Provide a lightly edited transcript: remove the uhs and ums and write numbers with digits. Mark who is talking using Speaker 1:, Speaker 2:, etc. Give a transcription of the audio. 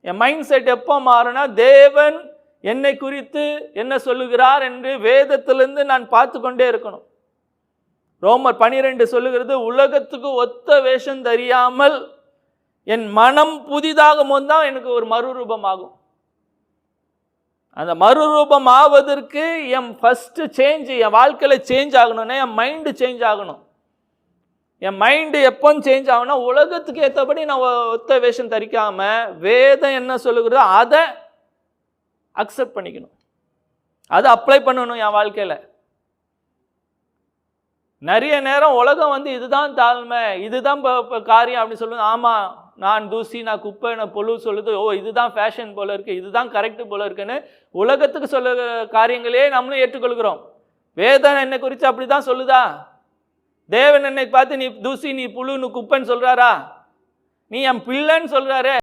Speaker 1: என் mind set எப்போ மாறுனா, தேவன் என்னை குறித்து என்ன சொல்லுகிறார் என்று வேதத்திலிருந்து நான் பார்த்து கொண்டே இருக்கணும். ரோமர் 12 சொல்லுகிறது, உலகத்துக்கு ஒத்த வேஷம் தெரியாமல் என் மனம் புதிதாகும் போது தான் எனக்கு ஒரு மறுரூபம் ஆகும். அந்த மறுரூபம் ஆவதற்கு என் ஃபர்ஸ்ட் சேஞ்ச், என் வாழ்க்கையில் சேஞ்ச் ஆகணும்னா என் மைண்டு சேஞ்ச் ஆகணும். என் மைண்டு எப்போ சேஞ்ச் ஆகும்னா, உலகத்துக்கு ஏற்றபடி நான் ஒத்த வேஷம் தரிக்காம வேதம் என்ன சொல்லுகிறதோ அதை அக்செப்ட் பண்ணிக்கணும், அதை அப்ளை பண்ணணும் என் வாழ்க்கையில். நிறைய நேரம் உலகம் இதுதான் தாழ்மை, இதுதான் காரியம் அப்படின்னு சொல்லுது. ஆமாம், நான் தூசி, நான் குப்பை, நான் பொழு சொல்லுது. ஓ, இதுதான் ஃபேஷன் போல இருக்குது, இதுதான் கரெக்டு போல இருக்குன்னு உலகத்துக்கு சொல்லுகிற காரியங்களே நம்மளும் ஏற்றுக்கொள்கிறோம். வேதம் என்னை குறித்து அப்படி தான் சொல்லுதா? தேவன் என்னை பார்த்து நீ தூசி, நீ புழு, நீ குப்பைன்னு சொல்கிறாரா? நீ என் பிள்ளைன்னு சொல்கிறாரே.